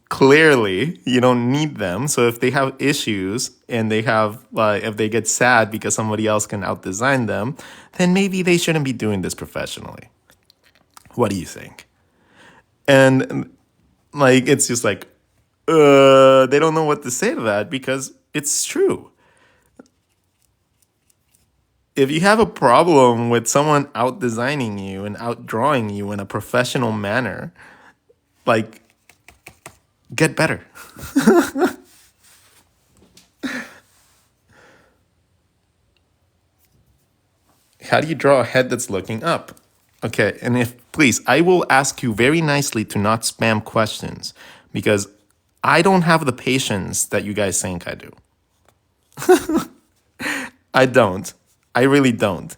Clearly, you don't need them. So if they have issues and if they get sad because somebody else can outdesign them, then maybe they shouldn't be doing this professionally. What do you think? And like, it's just like, they don't know what to say to that because it's true. If you have a problem with someone out designing you and outdrawing you in a professional manner, like, get better. How do you draw a head that's looking up? Okay, and please, I will ask you very nicely to not spam questions because I don't have the patience that you guys think I do. I don't. I really don't.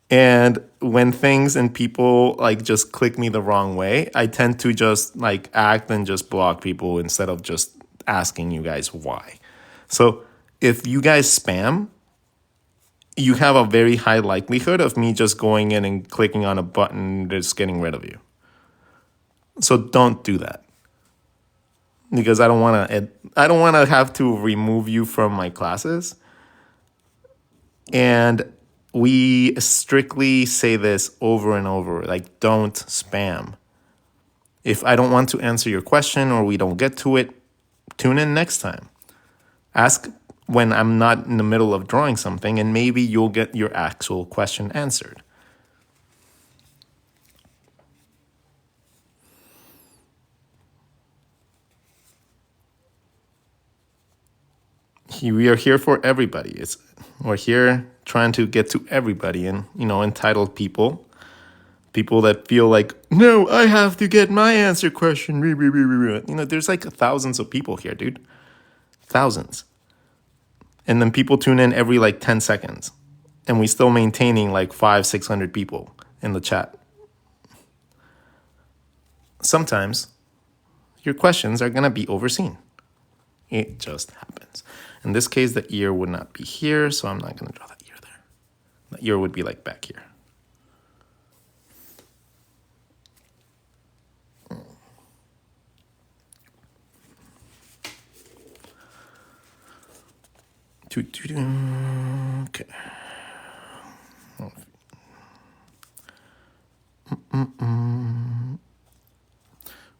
And when things and people like just click me the wrong way, I tend to just like act and just block people instead of just asking you guys why. So if you guys spam, you have a very high likelihood of me just going in and clicking on a button that's getting rid of you. So don't do that. Because I don't want to have to remove you from my classes. And we strictly say this over and over, like, don't spam. If I don't want to answer your question or we don't get to it, tune in next time. Ask when I'm not in the middle of drawing something, and maybe you'll get your actual question answered. We are here for everybody. We're here trying to get to everybody, and entitled people People that feel like, no, I have to get my answer question. You know, there's like thousands of people here, dude. Thousands. And then people tune in every like 10 seconds. And we still maintaining like 500-600 people in the chat. Sometimes your questions are going to be overseen. It just happens. In this case, the ear would not be here, so I'm not going to draw that ear there. The ear would be like back here. Okay.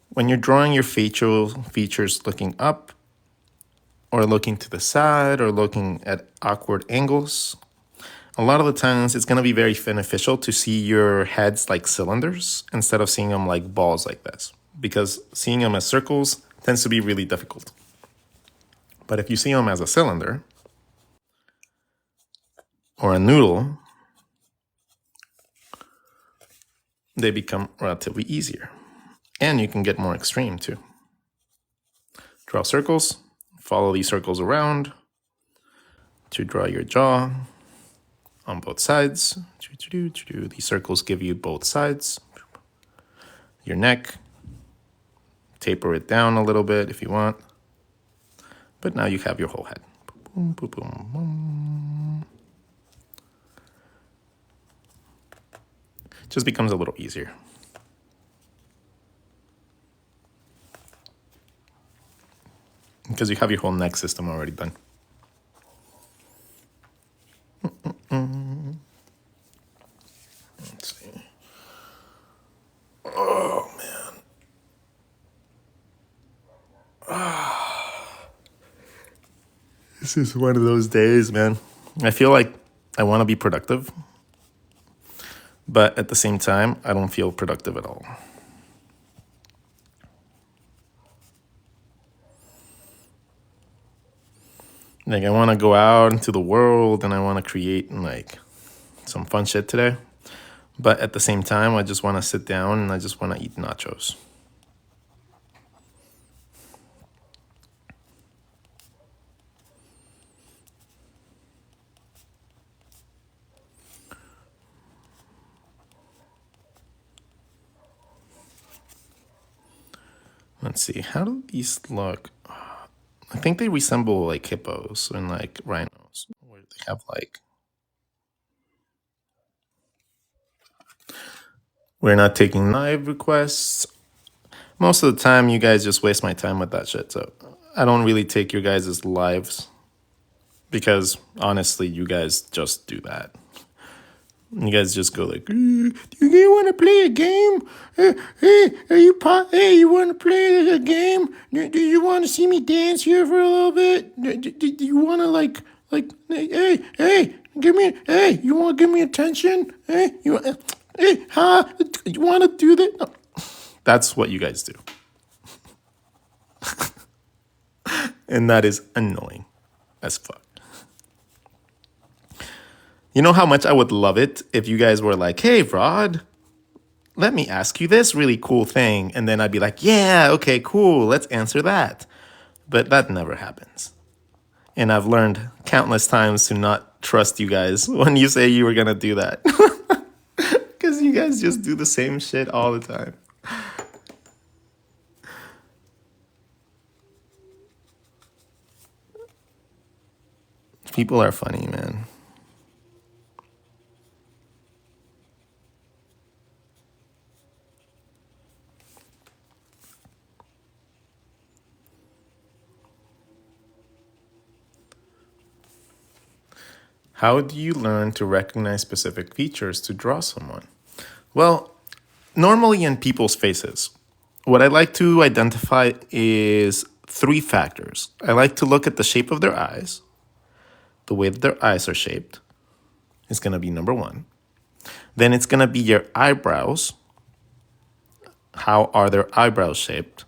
When you're drawing your facial features looking up, or looking to the side, or looking at awkward angles, a lot of the times it's going to be very beneficial to see your heads like cylinders instead of seeing them like balls like this, because seeing them as circles tends to be really difficult. But if you see them as a cylinder or a noodle, they become relatively easier. And you can get more extreme too. Draw circles, follow these circles around to draw your jaw on both sides. These circles give you both sides. Your neck, taper it down a little bit if you want. But now you have your whole head. Boom, boom, boom, boom. Just becomes a little easier. Because you have your whole neck system already done. Let's see. Oh, man. This is one of those days, man. I feel like I want to be productive. But at the same time, I don't feel productive at all. Like, I want to go out into the world and I want to create like some fun shit today. But at the same time, I just want to sit down and I just want to eat nachos. Let's see, how do these look? I think they resemble like hippos and like rhinos, where they have like... We're not taking live requests. Most of the time, you guys just waste my time with that shit. So I don't really take your guys' lives because honestly, you guys just do that. You guys just go like, do you want to play a game? Hey, you want to play a game? Do you want to see me dance here for a little bit? Do you want to like, hey, you want to give me attention? Hey, you want to do that? No. That's what you guys do. And that is annoying as fuck. You know how much I would love it if you guys were like, hey, Rod, let me ask you this really cool thing. And then I'd be like, yeah, okay, cool, let's answer that. But that never happens. And I've learned countless times to not trust you guys when you say you were going to do that. Because you guys just do the same shit all the time. People are funny, man. How do you learn to recognize specific features to draw someone? Well, normally in people's faces, what I like to identify is 3 factors. I like to look at the shape of their eyes. The way that their eyes are shaped is going to be number 1. Then it's going to be your eyebrows. How are their eyebrows shaped?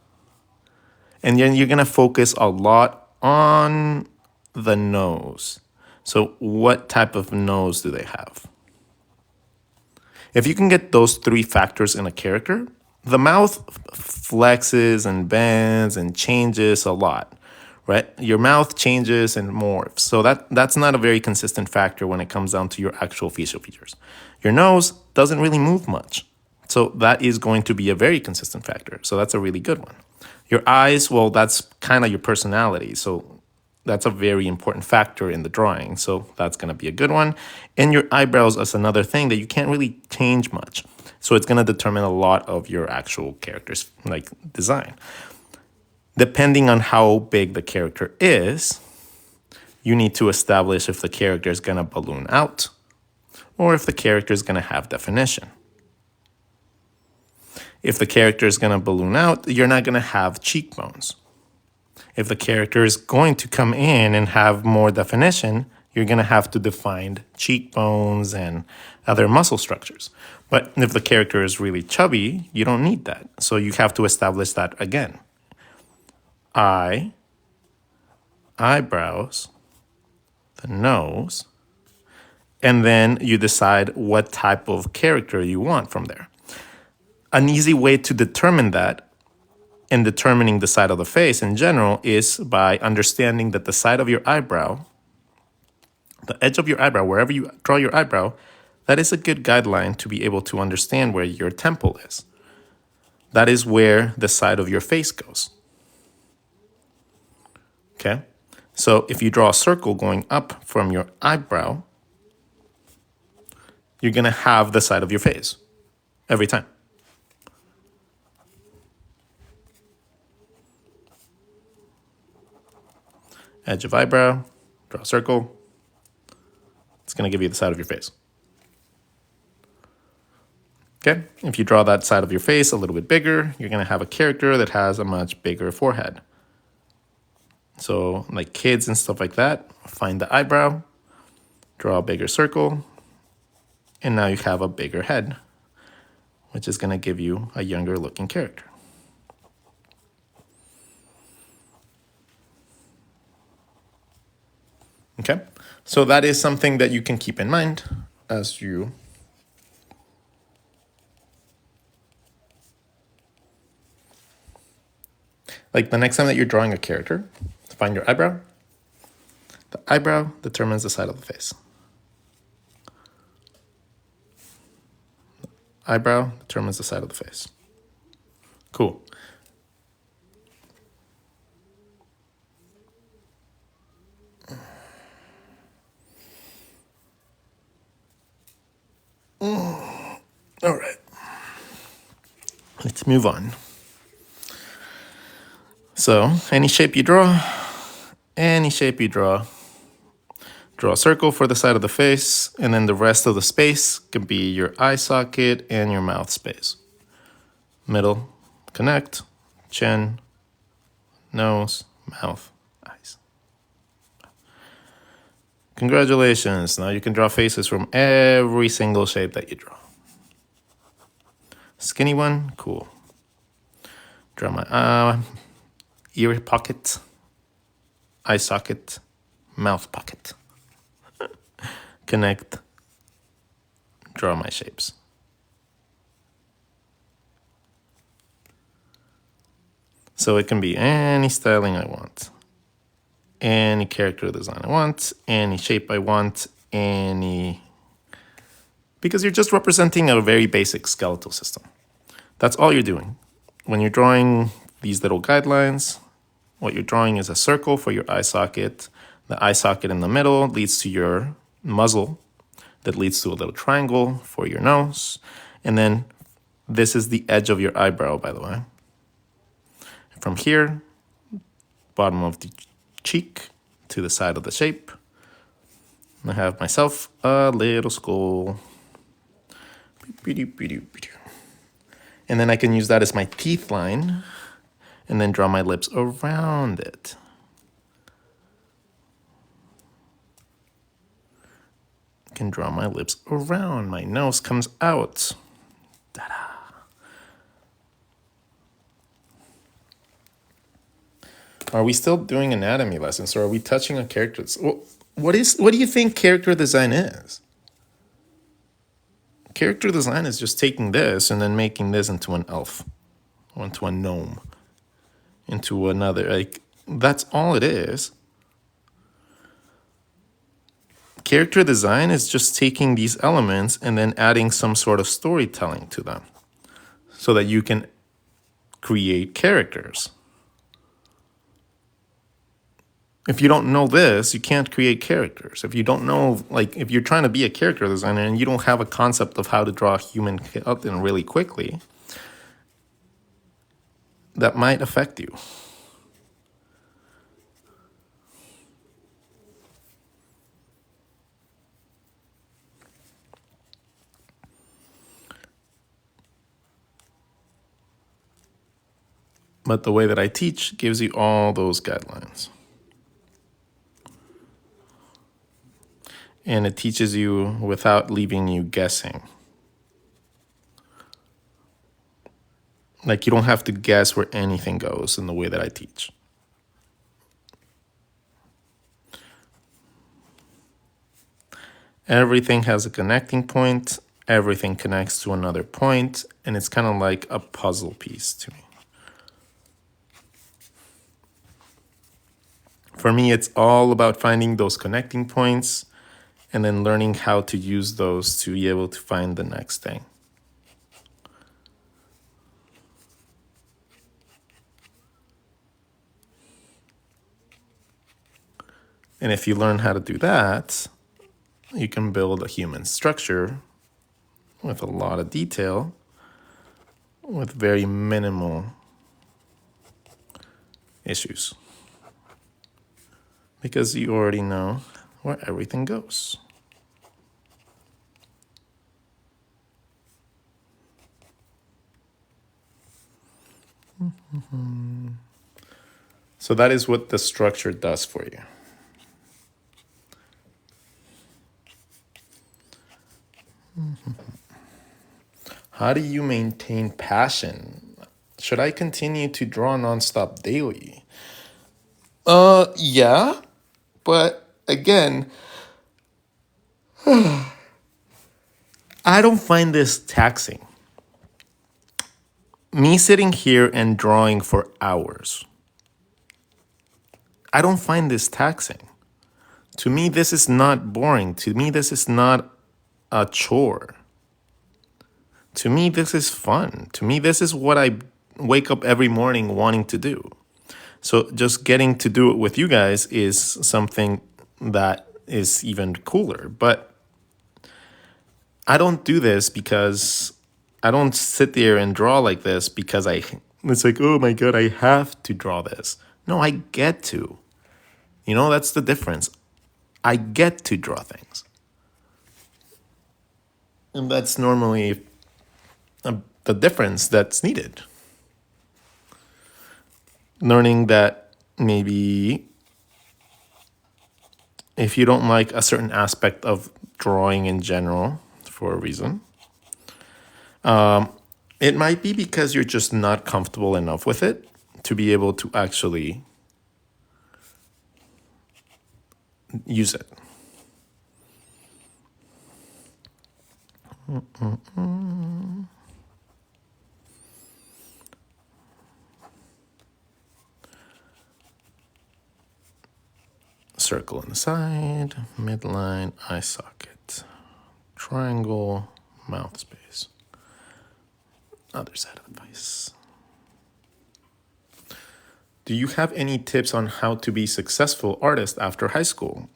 And then you're going to focus a lot on the nose. So what type of nose do they have? If you can get those three factors in a character, the mouth flexes and bends and changes a lot, right? Your mouth changes and morphs. So that's not a very consistent factor when it comes down to your actual facial features. Your nose doesn't really move much. So that is going to be a very consistent factor. So that's a really good one. Your eyes, well, that's kind of your personality. So that's a very important factor in the drawing. So that's going to be a good one. And your eyebrows is another thing that you can't really change much. So it's going to determine a lot of your actual character's like design. Depending on how big the character is, you need to establish if the character is going to balloon out or if the character is going to have definition. If the character is going to balloon out, you're not going to have cheekbones. If the character is going to come in and have more definition, you're going to have to define cheekbones and other muscle structures. But if the character is really chubby, you don't need that. So you have to establish that again. Eye, eyebrows, the nose, and then you decide what type of character you want from there. An easy way to determine that in determining the side of the face in general is by understanding that the side of your eyebrow, the edge of your eyebrow, wherever you draw your eyebrow, that is a good guideline to be able to understand where your temple is. That is where the side of your face goes. Okay? So if you draw a circle going up from your eyebrow, you're going to have the side of your face every time. Edge of eyebrow, draw a circle. It's going to give you the side of your face. Okay, if you draw that side of your face a little bit bigger, you're going to have a character that has a much bigger forehead. So like kids and stuff like that, find the eyebrow, draw a bigger circle, and now you have a bigger head, which is going to give you a younger looking character. Okay, so that is something that you can keep in mind as you like the next time that you're drawing a character, find your eyebrow. The eyebrow determines the side of the face. Eyebrow determines the side of the face. Cool. All right. Let's move on. So, any shape you draw, draw a circle for the side of the face, and then the rest of the space can be your eye socket and your mouth space. Middle, connect, chin, nose, mouth, eyes. Congratulations, now you can draw faces from every single shape that you draw. Skinny one, cool. Draw my ear pocket, eye socket, mouth pocket. Connect, draw my shapes. So it can be any styling I want, any character design I want, any shape I want, because you're just representing a very basic skeletal system. That's all you're doing. When you're drawing these little guidelines, what you're drawing is a circle for your eye socket. The eye socket in the middle leads to your muzzle that leads to a little triangle for your nose. And then this is the edge of your eyebrow, by the way. From here, bottom of the cheek to the side of the shape, I have myself a little skull. And then I can use that as my teeth line and then draw my lips around it. I can draw my lips around. My nose comes out. Ta-da. Are we still doing anatomy lessons or are we touching on characters? Well, what do you think character design is? Character design is just taking this and then making this into an elf, or into a gnome, into another. Like, that's all it is. Character design is just taking these elements and then adding some sort of storytelling to them so that you can create characters. If you don't know this, you can't create characters. If you don't know, like, if you're trying to be a character designer and you don't have a concept of how to draw a human skeleton really quickly, that might affect you. But the way that I teach gives you all those guidelines. And it teaches you without leaving you guessing. Like, you don't have to guess where anything goes in the way that I teach. Everything has a connecting point. Everything connects to another point, and it's kind of like a puzzle piece to me. For me, it's all about finding those connecting points and then learning how to use those to be able to find the next thing. And if you learn how to do that, you can build a human structure with a lot of detail, with very minimal issues. Because you already know where everything goes. So that is what the structure does for you. How do you maintain passion? Should I continue to draw nonstop daily? Yeah, but again, I don't find this taxing. Me sitting here and drawing for hours, I don't find this taxing. To me, this is not boring. To me, this is not a chore. To me, this is fun. To me, this is what I wake up every morning wanting to do. So just getting to do it with you guys is something that is even cooler. But I don't do this because I don't sit there and draw like this because it's like, oh my God, I have to draw this. No, I get to. You know, that's the difference. I get to draw things. And that's normally the difference that's needed. Learning that maybe if you don't like a certain aspect of drawing in general for a reason, it might be because you're just not comfortable enough with it to be able to actually use it. Circle on the side, midline, eye socket, triangle, mouth space. Other side of the face. Do you have any tips on how to be successful artist after high school?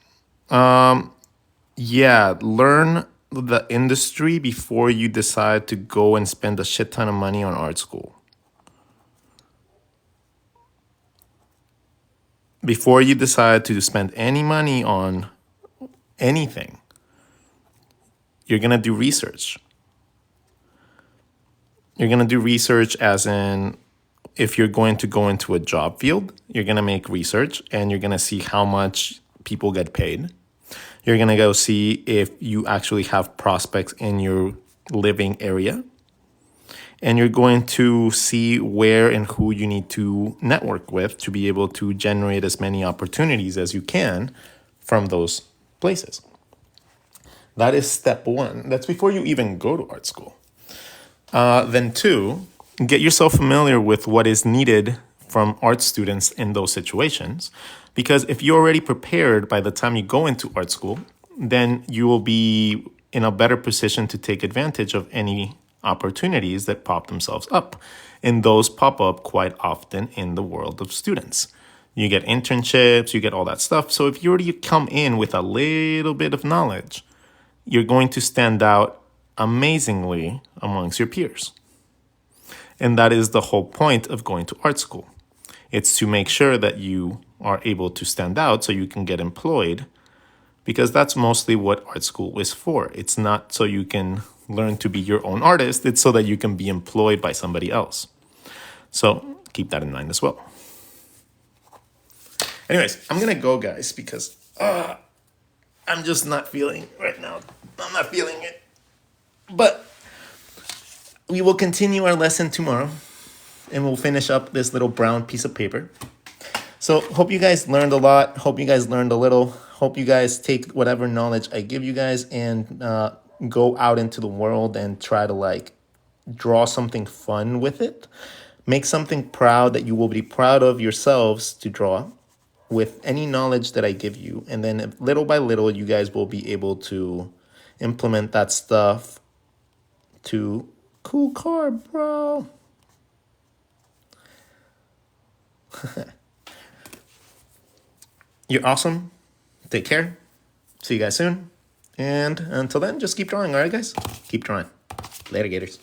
Yeah, learn the industry before you decide to go and spend a shit ton of money on art school. Before you decide to spend any money on anything, you're going to do research. You're going to do research as in, if you're going to go into a job field, you're going to make research and you're going to see how much people get paid. You're going to go see if you actually have prospects in your living area. And you're going to see where and who you need to network with to be able to generate as many opportunities as you can from those places. That is step one. That's before you even go to art school. Then two, get yourself familiar with what is needed from art students in those situations. Because if you're already prepared by the time you go into art school, then you will be in a better position to take advantage of any opportunities that pop themselves up. And those pop up quite often in the world of students. You get internships, you get all that stuff. So if you already come in with a little bit of knowledge, you're going to stand out amazingly amongst your peers. And that is the whole point of going to art school. It's to make sure that you are able to stand out so you can get employed, because that's mostly what art school is for. It's not so you can learn to be your own artist. It's so that you can be employed by somebody else. So keep that in mind as well. Anyways, I'm going to go, guys, because I'm just not feeling right now. I'm not feeling it. But we will continue our lesson tomorrow, and we'll finish up this little brown piece of paper. So hope you guys learned a lot. Hope you guys learned a little. Hope you guys take whatever knowledge I give you guys and go out into the world and try to draw something fun with it. Make something proud that you will be proud of yourselves to draw with any knowledge that I give you. And then little by little, you guys will be able to implement that stuff to cool car, bro. You're awesome. Take care. See you guys soon. And until then, just keep drawing, all right, guys? Keep drawing. Later, Gators.